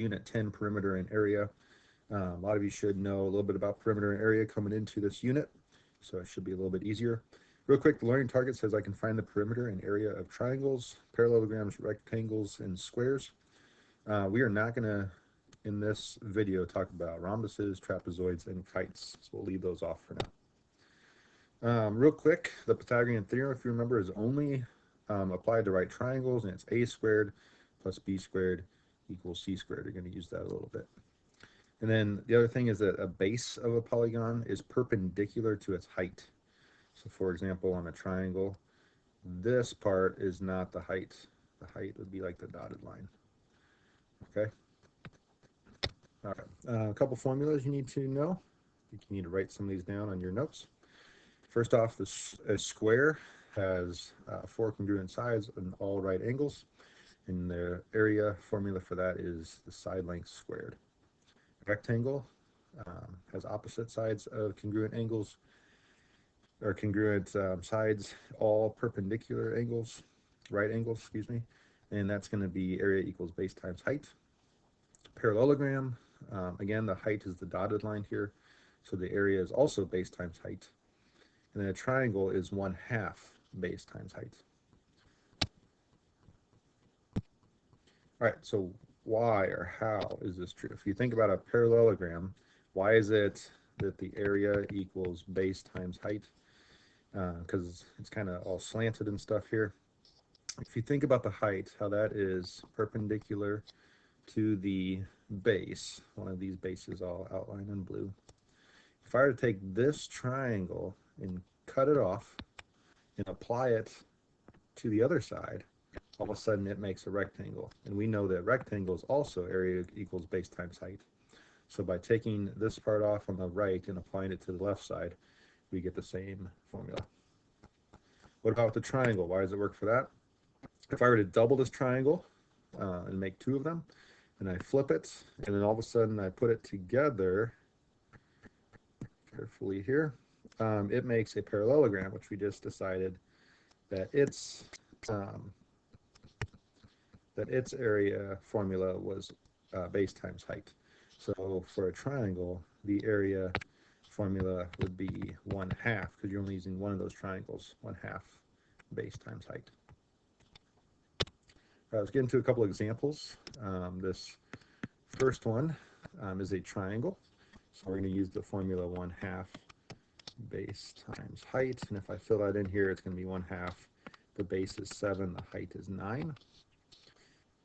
unit 10, perimeter and area. A lot of you should know a little bit about perimeter and area coming into this unit, so it should be a little bit easier. Real quick, the learning target says I can find the perimeter and area of triangles, parallelograms, rectangles, and squares. We are not going to, in this video, talk about rhombuses, trapezoids, and kites, so we'll leave those off for now. Real quick, the Pythagorean theorem, if you remember, is only applied to right triangles, and it's a squared plus b squared equals c squared. You're going to use that a little bit. And then the other thing is that a base of a polygon is perpendicular to its height. So for example, on a triangle, this part is not the height. The height would be like the dotted line. Okay. All right. A couple formulas you need to know. You need to write some of these down on your notes. First off, a square has 4 congruent sides and all right angles. And the area formula for that is the side length squared. A rectangle has opposite sides of congruent angles, or congruent sides, all perpendicular angles, right angles, excuse me, and that's going to be area equals base times height. Parallelogram, again, the height is the dotted line here, so the area is also base times height. And then a triangle is 1/2 base times height. All right, so why or how is this true? If you think about a parallelogram, why is it that the area equals base times height? Because it's kind of all slanted and stuff here. If you think about the height, how that is perpendicular to the base, one of these bases I'll outline in blue. If I were to take this triangle and cut it off and apply it to the other side, all of a sudden it makes a rectangle. And we know that rectangles also area equals base times height. So by taking this part off on the right and applying it to the left side, we get the same formula. What about the triangle? Why does it work for that? If I were to double this triangle and make 2 of them, and I flip it, and then all of a sudden I put it together carefully here, it makes a parallelogram, which we just decided that its area formula was base times height. So for a triangle, the area formula would be 1/2, because you're only using one of those triangles, 1/2 base times height. Let's get into a couple examples. This first one is a triangle, so we're going to use the formula 1/2 base times height, and if I fill that in here, it's going to be 1/2. The base is 7, the height is 9.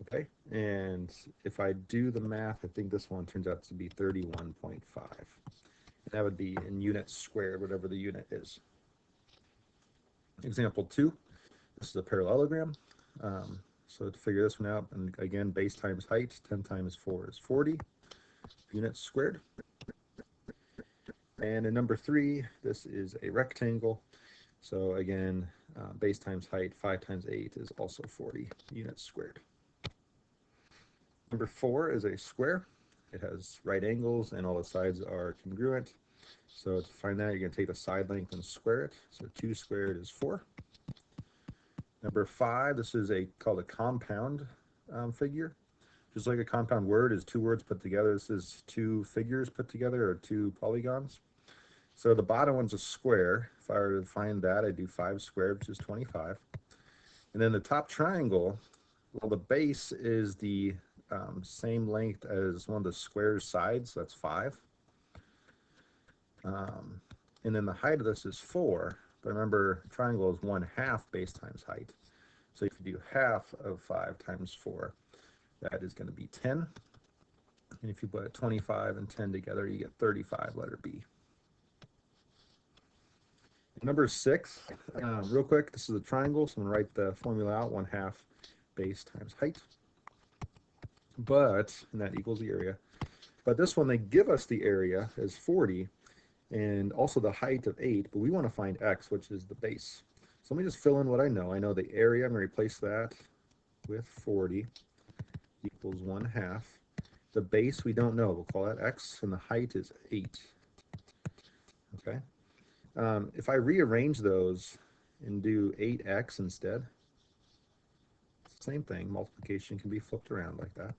Okay, and if I do the math, I think this one turns out to be 31.5. That would be in units squared, whatever the unit is. Example 2, this is a parallelogram. So to figure this one out, and again, base times height, 10 times 4 is 40 units squared. And in number 3, this is a rectangle. So again, base times height, 5 times 8 is also 40 units squared. Number 4 is a square. It has right angles and all the sides are congruent. So to find that, you're going to take the side length and square it. So 2 squared is 4. Number 5, this is called a compound figure. Just like a compound word is 2 words put together, this is 2 figures put together, or 2 polygons. So the bottom one's a square. If I were to find that, I'd do 5 squared, which is 25. And then the top triangle, well, the base is the same length as one of the square's sides, so that's 5. And then the height of this is 4. But remember, triangle is 1/2 base times height. So if you do half of 5 times 4, that is going to be 10. And if you put 25 and 10 together, you get 35, letter B. Number 6, real quick, this is a triangle, so I'm going to write the formula out, 1/2 base times height. But, and that equals the area. But this one, they give us the area as 40, and also the height of 8, but we want to find x, which is the base. So let me just fill in what I know. I know the area, I'm going to replace that with 40 equals 1/2. The base we don't know, we'll call that x, and the height is 8. Okay. If I rearrange those and do 8x instead, same thing, multiplication can be flipped around like that.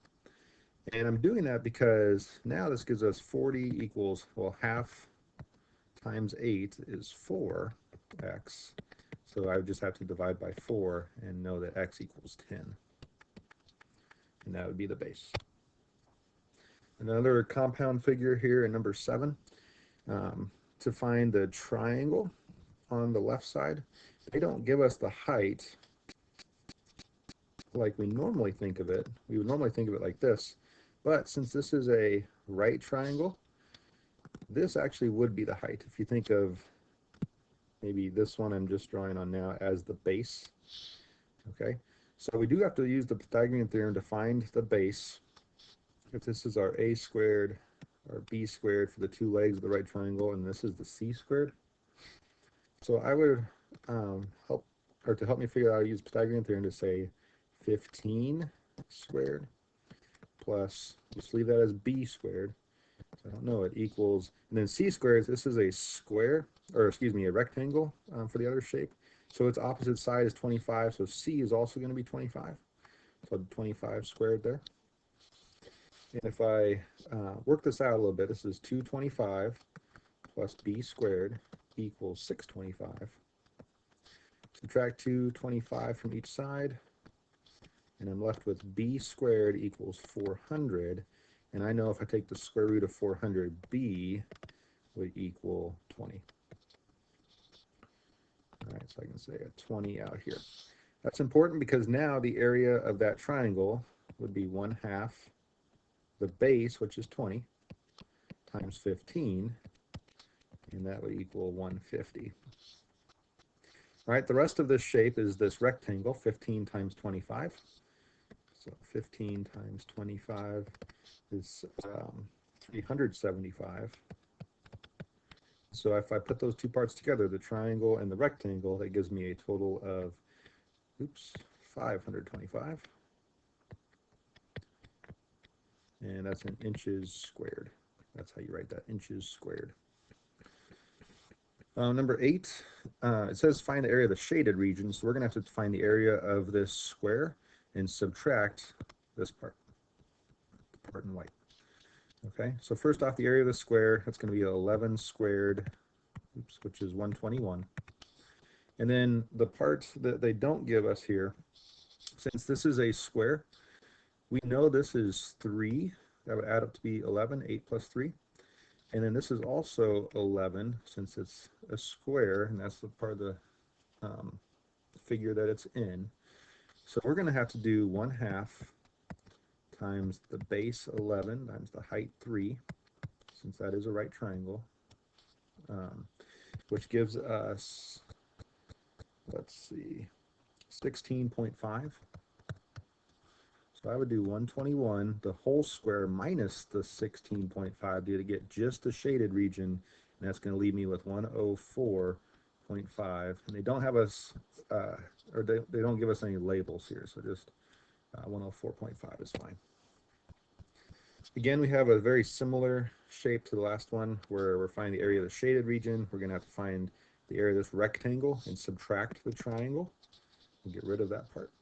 And I'm doing that because now this gives us 40 equals, well, half times 8 is 4x. So I would just have to divide by 4 and know that x equals 10. And that would be the base. Another compound figure here in number 7. To find the triangle on the left side, they don't give us the height like we normally think of it. We would normally think of it like this. But since this is a right triangle, this actually would be the height. If you think of maybe this one I'm just drawing on now as the base. Okay, so we do have to use the Pythagorean theorem to find the base. If this is our a squared, or b squared for the two legs of the right triangle, and this is the c squared. So I would to help me figure out how to use Pythagorean theorem to say 15 squared plus, just leave that as b squared. So I don't know, it equals, and then c squared, this is a square, or excuse me, a rectangle for the other shape. So its opposite side is 25, so c is also going to be 25. So 25 squared there. And if I work this out a little bit, this is 225 plus b squared equals 625. Subtract 225 from each side, and I'm left with b squared equals 400. And I know if I take the square root of 400, b would equal 20. All right, so I can say a 20 out here. That's important because now the area of that triangle would be 1/2 the base, which is 20, times 15, and that would equal 150. All right, the rest of this shape is this rectangle, 15 times 25. So 15 times 25 is 375. So if I put those two parts together, the triangle and the rectangle, that gives me a total of, 525. And that's in inches squared. That's how you write that, inches squared. Number 8, it says find the area of the shaded region. So we're going to have to find the area of this square and subtract this part in white. Okay, so first off, the area of the square, that's going to be 11 squared, which is 121. And then the part that they don't give us here, since this is a square, we know this is 3. That would add up to be 11, 8 plus 3. And then this is also 11, since it's a square, and that's the part of the figure that it's in. So we're going to have to do 1/2 times the base 11 times the height 3, since that is a right triangle, which gives us, let's see, 16.5. So I would do 121, the whole square minus the 16.5 to get just the shaded region, and that's going to leave me with 104.5. And they don't have us, or they don't give us any labels here, so just 104.5 is fine. Again, we have a very similar shape to the last one, where we're finding the area of the shaded region. We're going to have to find the area of this rectangle and subtract the triangle and get rid of that part.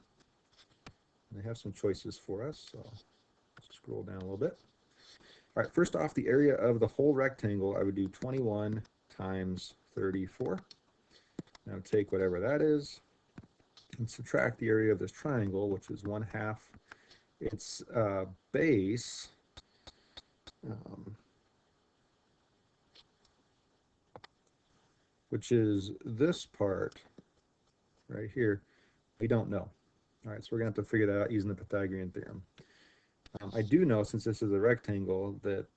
And they have some choices for us, so let's scroll down a little bit. All right, first off, the area of the whole rectangle, I would do 21 times 34. Now take whatever that is and subtract the area of this triangle, which is 1/2 its base, which is this part right here. We don't know. All right, so we're going to have to figure that out using the Pythagorean theorem. I do know, since this is a rectangle, that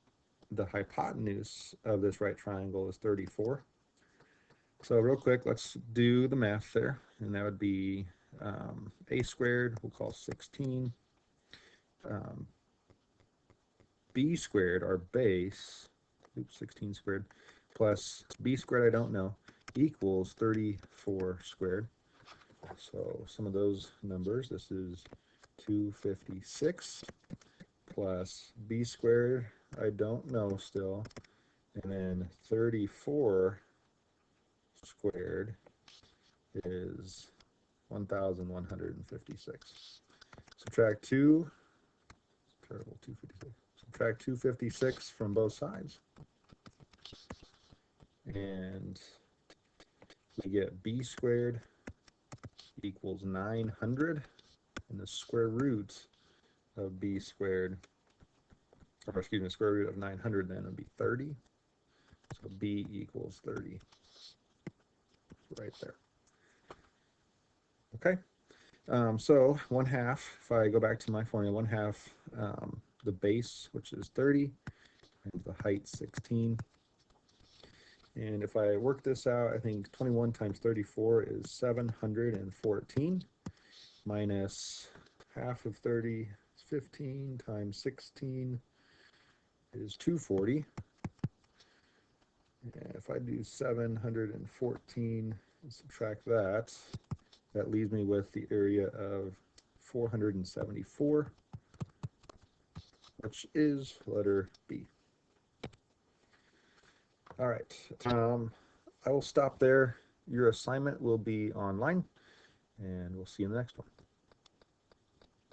the hypotenuse of this right triangle is 34. So real quick, let's do the math there, and that would be a squared, we'll call 16, b squared, our base, 16 squared, plus b squared, I don't know, equals 34 squared. So some of those numbers, this is 256 plus b squared, I don't know still, and then 34 squared is 1,156. Subtract 2 Terrible, 256. Subtract 256 from both sides. And we get b squared equals 900. And the square root of b squared, or excuse me, the square root of 900 then would be 30. So b equals 30 right there. Okay. So 1/2, if I go back to my formula, 1/2 the base, which is 30, and the height 16. And if I work this out, I think 21 times 34 is 714, minus half of 30 is 15, times 16 is 240. And if I do 714 and subtract that, that leaves me with the area of 474, which is letter B. All right, I will stop there. Your assignment will be online, and we'll see you in the next one.